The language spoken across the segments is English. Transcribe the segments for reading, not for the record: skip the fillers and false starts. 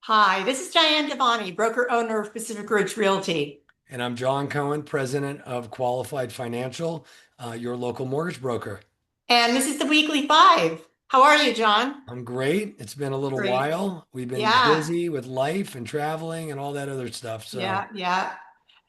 Hi, this is Diane Devani, broker owner of Pacific Ridge Realty. And I'm John Cohen, president of Qualified Financial, your local mortgage broker. And this is the Weekly Five. How are you, John? I'm great. It's been a little Great. while. We've been Yeah, busy with life and traveling and all that other stuff. So yeah.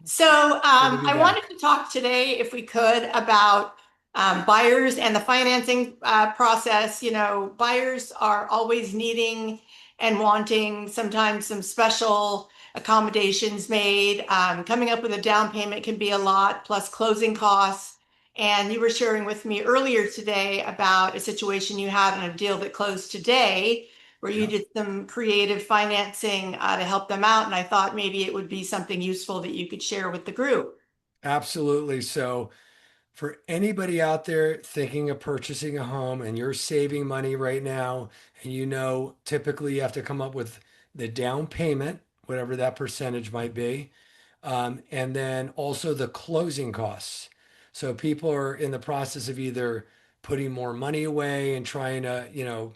So good to be I back. wanted to talk today, if we could, about buyers and the financing process. You know, buyers are always needing and wanting sometimes some special accommodations made. Coming up with a down payment can be a lot, plus closing costs. And you were sharing with me earlier today about a situation you had on a deal that closed today where you Yeah, did some creative financing to help them out. And I thought maybe it would be something useful that you could share with the group. absolutely. So for anybody out there thinking of purchasing a home and you're saving money right now, and typically you have to come up with the down payment, whatever that percentage might be. And then also the closing costs. So people are in the process of either putting more money away and trying to,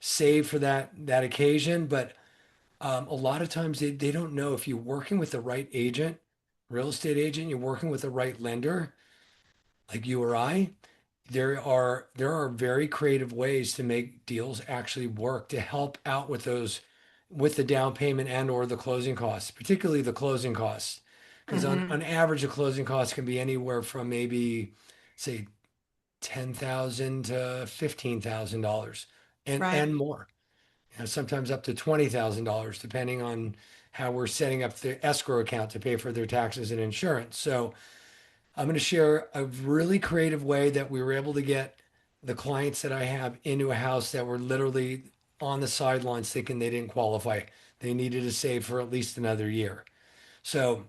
save for that occasion. But a lot of times they don't know if you're working with the right agent, real estate agent, you're working with the right lender, like you or I. There are very creative ways to make deals actually work to help out with those with the down payment and or the closing costs, particularly the closing costs. Because on Hmm. average, the closing costs can be anywhere from maybe, say, 10,000 to $15,000 and Right. more. Sometimes up to $20,000, depending on how we're setting up the escrow account to pay for their taxes and insurance. So I'm going to share a really creative way that we were able to get the clients that I have into a house that were literally on the sidelines thinking they didn't qualify. They needed to save for at least another year. So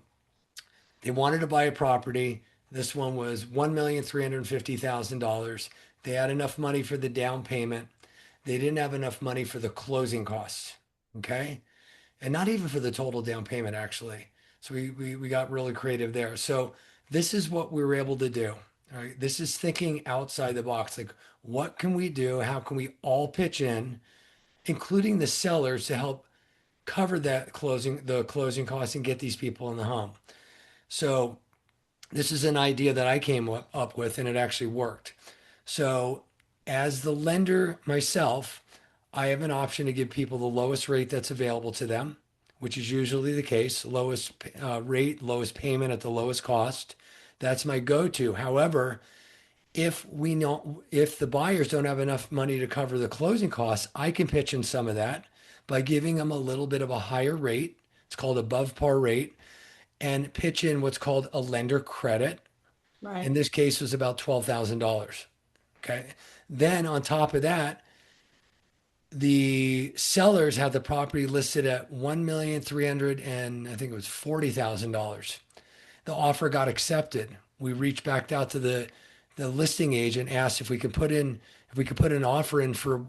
they wanted to buy a property. This one was $1,350,000. They had enough money for the down payment. They didn't have enough money for the closing costs. Okay. And not even for the total down payment, actually. So we got really creative there. So this is what we were able to do. All right. This is thinking outside the box. Like, what can we do? How can we all pitch in, including the sellers, to help cover the closing costs and get these people in the home? So this is an idea that I came up with and it actually worked. So as the lender myself, I have an option to give people the lowest rate that's available to them, which is usually the case, lowest rate, lowest payment at the lowest cost. That's my go-to. However, if the buyers don't have enough money to cover the closing costs, I can pitch in some of that by giving them a little bit of a higher rate. It's called above par rate, and pitch in what's called a lender credit. In Right. this case, was about $12,000. Okay. Then on top of that, the sellers had the property listed at 1,300 and I think it was $40,000. The offer got accepted. We reached back out to the listing agent, asked if we could put an offer in for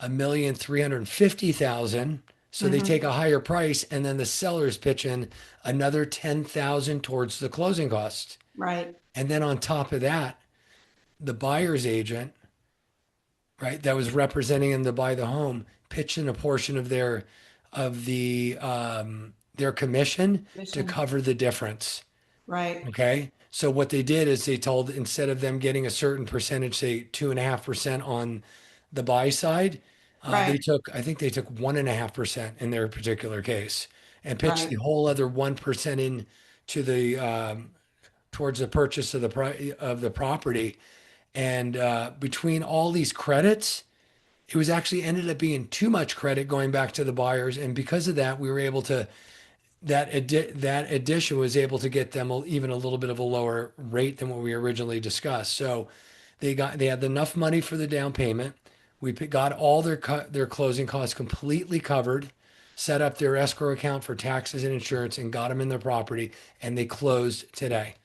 1,350,000. So they take Hmm. a higher price, and then the sellers pitch in another 10,000 towards the closing costs. Right. And then on top of that, the buyer's agent, right, that was representing them to buy the home, pitched in a portion of their commission to Mission. cover the difference. Right. Okay. So what they did is they told instead of them getting a certain percentage, say 2.5% on the buy side, Right. I think they took 1.5% in their particular case and pitched the Right. whole other 1% in to towards the purchase of the property. And between all these credits, it was actually ended up being too much credit going back to the buyers. And because of that, we were able to that addition was able to get them even a little bit of a lower rate than what we originally discussed. So they had enough money for the down payment. We got all their closing costs completely covered, set up their escrow account for taxes and insurance, and got them in their property, and they closed today.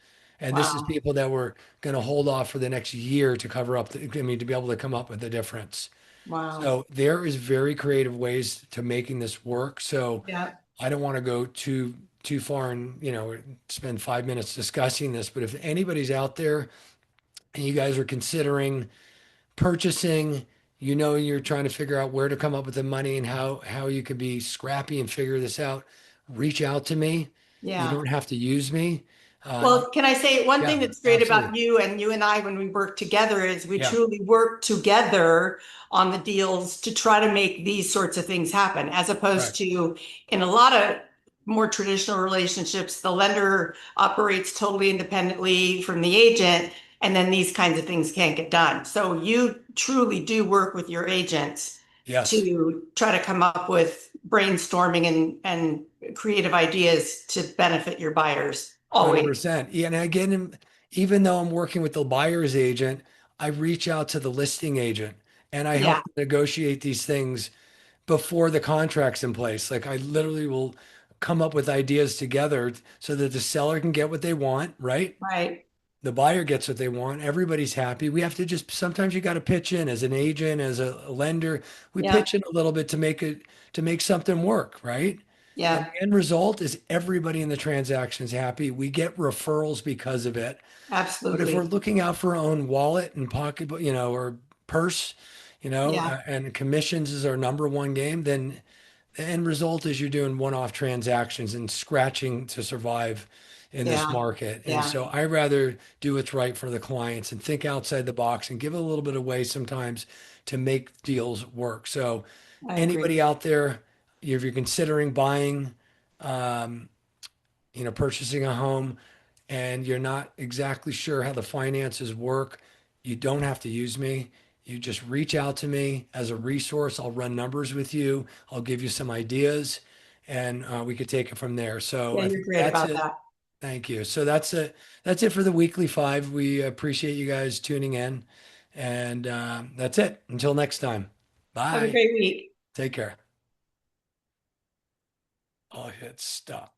And this is Wow. people that were going to hold off for the next year to cover up to be able to come up with the difference. Wow. So there is very creative ways to making this work. So Yeah. I don't want to go too far and spend 5 minutes discussing this, but if anybody's out there and you guys are considering purchasing, you know, you're trying to figure out where to come up with the money and how you could be scrappy and figure this out, reach out to me. You Yeah. don't have to use me. Uh, Well, can I say one thing yeah, that's great absolutely. about you and you and I when we work together is we Yeah, truly work together on the deals to try to make these sorts of things happen, as opposed correct. to in a lot of more traditional relationships, the lender operates totally independently from the agent, and then these kinds of things can't get done. So you truly do work with your agents Yes. to try to come up with brainstorming and creative ideas to benefit your buyers always. 100%. Yeah, and again, even though I'm working with the buyer's agent, I reach out to the listing agent and I help Yeah, them negotiate these things before the contract's in place. Like I literally will come up with ideas together so that the seller can get what they want, right? right. The buyer gets what they want. Everybody's happy. We have to just sometimes you got to pitch in as an agent, as a lender. We Yeah, pitch in a little bit to make something work, right? And yeah, the end result is everybody in the transaction is happy. We get referrals because of it. But if we're absolutely. looking out for our own wallet and pocketbook, or purse, Yeah, and commissions is our number one game, then the end result is you're doing one-off transactions and scratching to survive in this yeah, market. And yeah. so I rather do what's right for the clients and think outside the box and give a little bit away sometimes to make deals work. So I agree. anybody out there, if you're considering buying, um, purchasing a home and you're not exactly sure how the finances work, you don't have to use me. You just reach out to me as a resource. I'll run numbers with you. I'll give you some ideas and we could take it from there. So Yeah, I you're think great that's about it. that. Thank you. So that's it. That's it for the weekly five. We appreciate you guys tuning in. And that's it. Until next time. Have a Bye. great week. Take care. I'll hit stop.